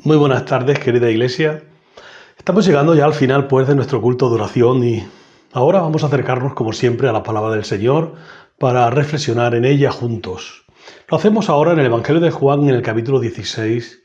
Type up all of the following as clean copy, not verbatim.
Muy buenas tardes, querida iglesia. Estamos llegando ya al final, pues, de nuestro culto de oración y ahora vamos a acercarnos, como siempre, a la palabra del Señor para reflexionar en ella juntos. Lo hacemos ahora en el Evangelio de Juan, en el capítulo 16,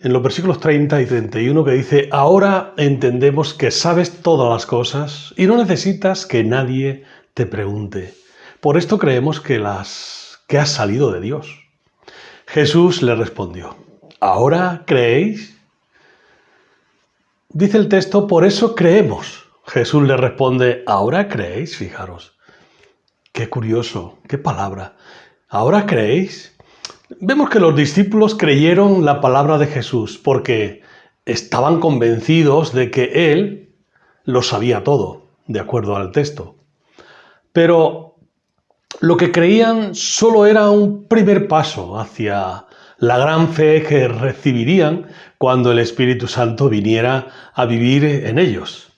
en los versículos 30 y 31, que dice: Ahora entendemos que sabes todas las cosas y no necesitas que nadie te pregunte. Por esto creemos que has salido de Dios. Jesús le respondió: ¿Ahora creéis? Dice el texto: por eso creemos. Jesús le responde: ¿ahora creéis? Fijaros, qué curioso, qué palabra. ¿Ahora creéis? Vemos que los discípulos creyeron la palabra de Jesús porque estaban convencidos de que Él lo sabía todo, de acuerdo al texto. Pero lo que creían solo era un primer paso hacia la gran fe que recibirían cuando el Espíritu Santo viniera a vivir en ellos.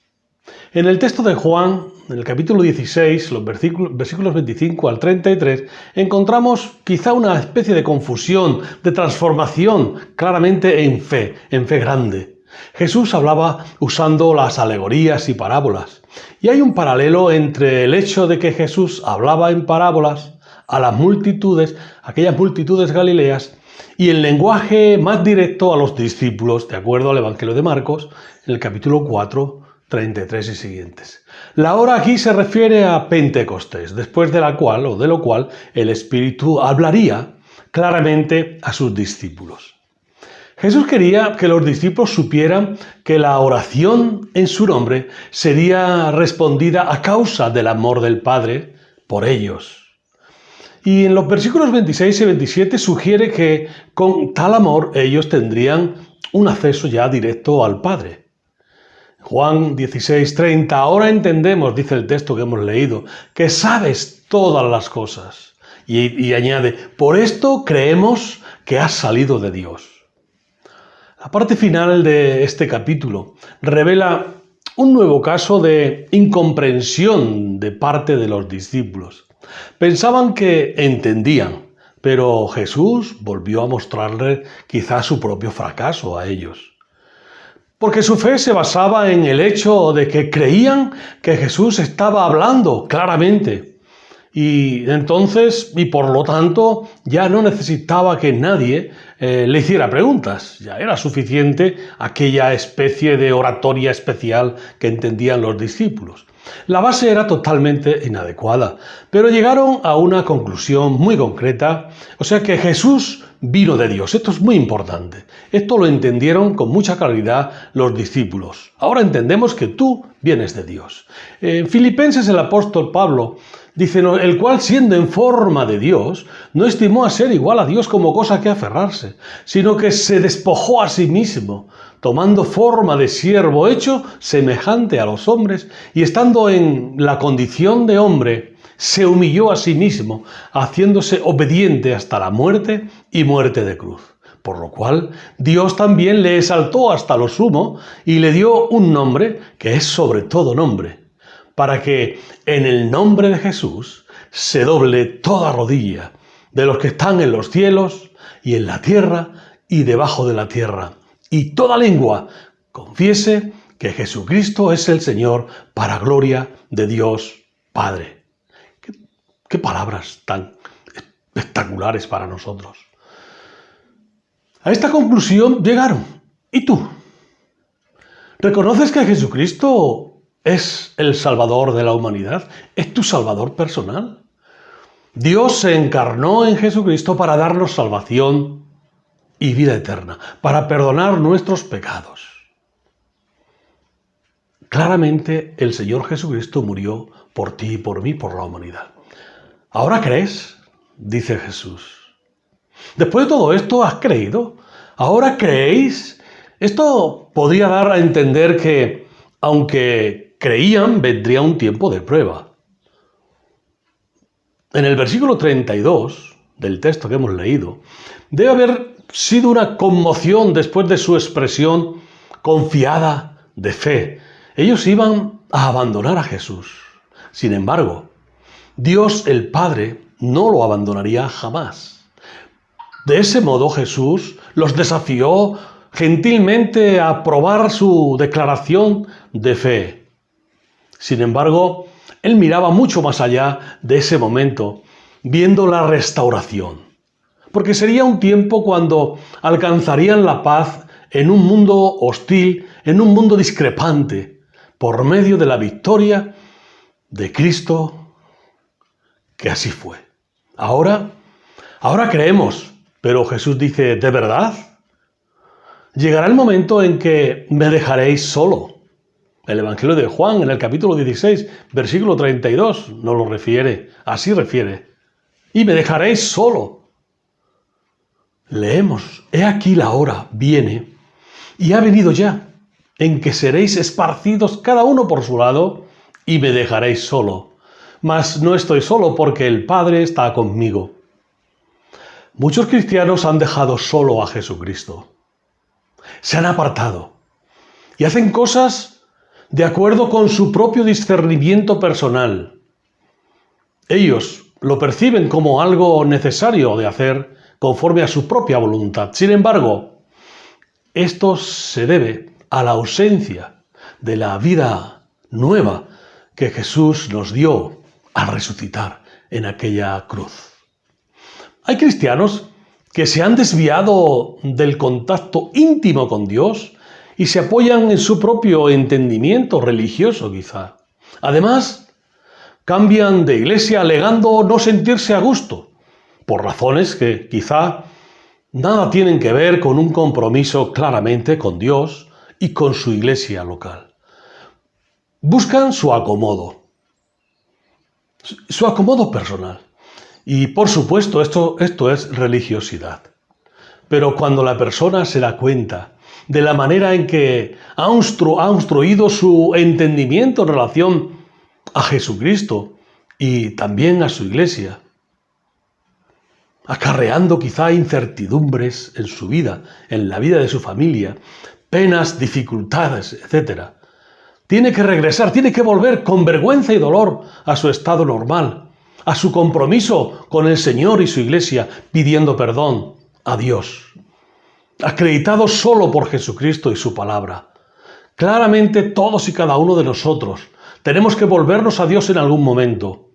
En el texto de Juan, en el capítulo 16, los versículos 25 al 33, encontramos quizá una especie de confusión, de transformación, claramente en fe grande. Jesús hablaba usando las alegorías y parábolas. Y hay un paralelo entre el hecho de que Jesús hablaba en parábolas a las multitudes, aquellas multitudes galileas, y el lenguaje más directo a los discípulos, de acuerdo al Evangelio de Marcos, en el capítulo 4, 33 y siguientes. La hora aquí se refiere a Pentecostés, después de lo cual el Espíritu hablaría claramente a sus discípulos. Jesús quería que los discípulos supieran que la oración en su nombre sería respondida a causa del amor del Padre por ellos. Y en los versículos 26 y 27 sugiere que con tal amor ellos tendrían un acceso ya directo al Padre. Juan 16:30, ahora entendemos, dice el texto que hemos leído, que sabes todas las cosas. Y añade, por esto creemos que has salido de Dios. La parte final de este capítulo revela un nuevo caso de incomprensión de parte de los discípulos. Pensaban que entendían, pero Jesús volvió a mostrarle quizás su propio fracaso a ellos. Porque su fe se basaba en el hecho de que creían que Jesús estaba hablando claramente. Y entonces, y por lo tanto, ya no necesitaba que nadie le hiciera preguntas. Ya era suficiente aquella especie de oratoria especial que entendían los discípulos. La base era totalmente inadecuada, pero llegaron a una conclusión muy concreta, o sea que Jesús vino de Dios. Esto es muy importante. Esto lo entendieron con mucha claridad los discípulos. Ahora entendemos que tú vienes de Dios. En Filipenses el apóstol Pablo dice, el cual siendo en forma de Dios, no estimó a ser igual a Dios como cosa que aferrarse, sino que se despojó a sí mismo, tomando forma de siervo hecho semejante a los hombres, y estando en la condición de hombre, se humilló a sí mismo, haciéndose obediente hasta la muerte y muerte de cruz. Por lo cual Dios también le exaltó hasta lo sumo y le dio un nombre que es sobre todo nombre, para que en el nombre de Jesús se doble toda rodilla de los que están en los cielos y en la tierra y debajo de la tierra, y toda lengua confiese que Jesucristo es el Señor, para gloria de Dios Padre. ¿Qué palabras tan espectaculares para nosotros? A esta conclusión llegaron. ¿Y tú? ¿Reconoces que Jesucristo es el Salvador de la humanidad? ¿Es tu Salvador personal? Dios se encarnó en Jesucristo para darnos salvación y vida eterna, para perdonar nuestros pecados. Claramente el Señor Jesucristo murió por ti y por mí, por la humanidad. ¿Ahora crees? Dice Jesús. Después de todo esto, ¿has creído? ¿Ahora creéis? Esto podría dar a entender que, aunque creían, vendría un tiempo de prueba. En el versículo 32 del texto que hemos leído, debe haber sido una conmoción después de su expresión confiada de fe. Ellos iban a abandonar a Jesús. Sin embargo, Dios el Padre no lo abandonaría jamás. De ese modo Jesús los desafió gentilmente aprobar su declaración de fe. Sin embargo, él miraba mucho más allá de ese momento, viendo la restauración. Porque sería un tiempo cuando alcanzarían la paz en un mundo hostil, en un mundo discrepante, por medio de la victoria de Cristo, que así fue. Ahora creemos, pero Jesús dice, ¿de verdad? Llegará el momento en que me dejaréis solo. El Evangelio de Juan, en el capítulo 16, versículo 32, nos lo refiere, así refiere. Y me dejaréis solo. Leemos, he aquí la hora viene, y ha venido ya, en que seréis esparcidos cada uno por su lado, y me dejaréis solo. Mas no estoy solo, porque el Padre está conmigo. Muchos cristianos han dejado solo a Jesucristo. Se han apartado y hacen cosas de acuerdo con su propio discernimiento personal. Ellos lo perciben como algo necesario de hacer conforme a su propia voluntad. Sin embargo, esto se debe a la ausencia de la vida nueva que Jesús nos dio al resucitar en aquella cruz. Hay cristianos que se han desviado del contacto íntimo con Dios y se apoyan en su propio entendimiento religioso quizá. Además, cambian de iglesia alegando no sentirse a gusto, por razones que quizá nada tienen que ver con un compromiso claramente con Dios y con su iglesia local. Buscan su acomodo personal. Y por supuesto esto es religiosidad. Pero cuando la persona se da cuenta de la manera en que ha obstruido su entendimiento en relación a Jesucristo y también a su iglesia, acarreando quizá incertidumbres en su vida, en la vida de su familia, penas, dificultades, etc., tiene que regresar, tiene que volver con vergüenza y dolor a su estado normal, a su compromiso con el Señor y su iglesia, pidiendo perdón a Dios, acreditado solo por Jesucristo y su palabra. Claramente todos y cada uno de nosotros tenemos que volvernos a Dios en algún momento.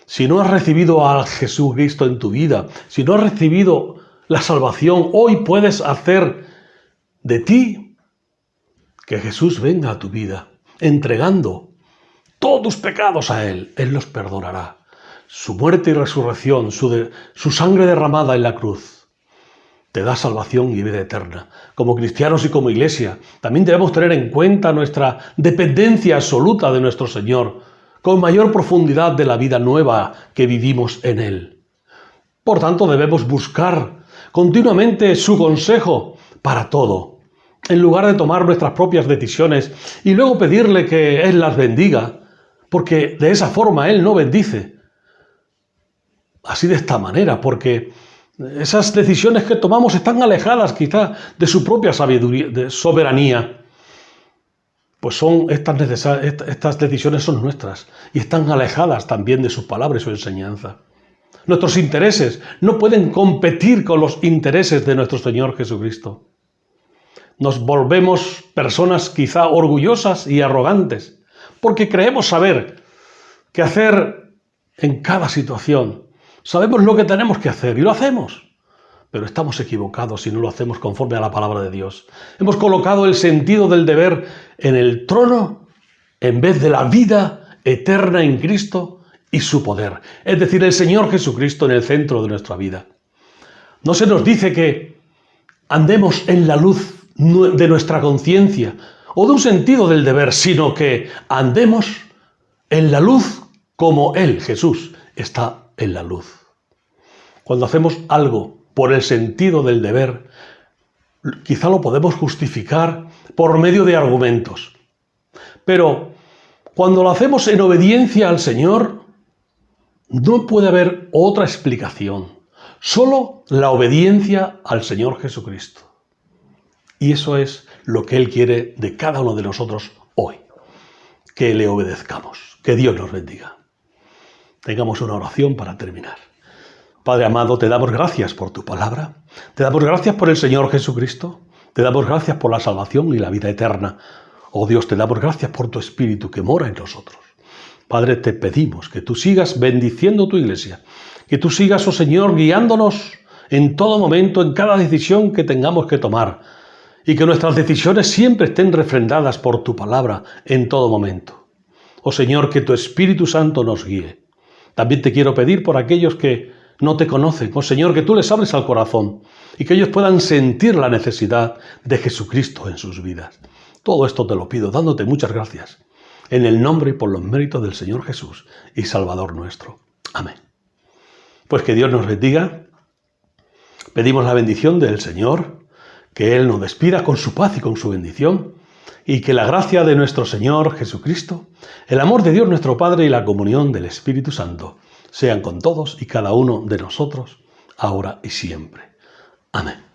Si no has recibido a Jesucristo en tu vida, si no has recibido la salvación, hoy puedes hacer de ti que Jesús venga a tu vida, entregando todos tus pecados a Él. Él los perdonará. Su muerte y resurrección, su sangre derramada en la cruz, te da salvación y vida eterna. Como cristianos y como iglesia, también debemos tener en cuenta nuestra dependencia absoluta de nuestro Señor, con mayor profundidad de la vida nueva que vivimos en Él. Por tanto, debemos buscar continuamente su consejo para todo, en lugar de tomar nuestras propias decisiones y luego pedirle que Él las bendiga, porque de esa forma Él no bendice. Así de esta manera, porque esas decisiones que tomamos están alejadas quizá de su propia sabiduría, de soberanía. Pues estas decisiones son nuestras y están alejadas también de su palabra y su enseñanza. Nuestros intereses no pueden competir con los intereses de nuestro Señor Jesucristo. Nos volvemos personas quizá orgullosas y arrogantes, porque creemos saber qué hacer en cada situación. Sabemos lo que tenemos que hacer y lo hacemos, pero estamos equivocados si no lo hacemos conforme a la palabra de Dios. Hemos colocado el sentido del deber en el trono en vez de la vida eterna en Cristo y su poder, es decir, el Señor Jesucristo en el centro de nuestra vida. No se nos dice que andemos en la luz de nuestra conciencia o de un sentido del deber, sino que andemos en la luz como Él, Jesús, está en la luz. Cuando hacemos algo por el sentido del deber, quizá lo podemos justificar por medio de argumentos. Pero cuando lo hacemos en obediencia al Señor, no puede haber otra explicación, solo la obediencia al Señor Jesucristo. Y eso es lo que Él quiere de cada uno de nosotros hoy, que le obedezcamos. Que Dios nos bendiga. Tengamos una oración para terminar. Padre amado, te damos gracias por tu palabra, te damos gracias por el Señor Jesucristo, Te damos gracias por la salvación y la vida eterna. Oh Dios, te damos gracias por tu Espíritu que mora en nosotros. Padre, te pedimos que tú sigas bendiciendo tu iglesia, que tú sigas, oh Señor, guiándonos en todo momento, en cada decisión que tengamos que tomar, y que nuestras decisiones siempre estén refrendadas por tu palabra en todo momento. Oh Señor, que tu Espíritu Santo nos guíe. También te quiero pedir por aquellos que no te conocen, oh Señor, que tú les hables al corazón y que ellos puedan sentir la necesidad de Jesucristo en sus vidas. Todo esto te lo pido, dándote muchas gracias, en el nombre y por los méritos del Señor Jesús y Salvador nuestro. Amén. Pues que Dios nos bendiga. Pedimos la bendición del Señor, que Él nos despida con su paz y con su bendición, y que la gracia de nuestro Señor Jesucristo, el amor de Dios nuestro Padre y la comunión del Espíritu Santo sean con todos y cada uno de nosotros, ahora y siempre. Amén.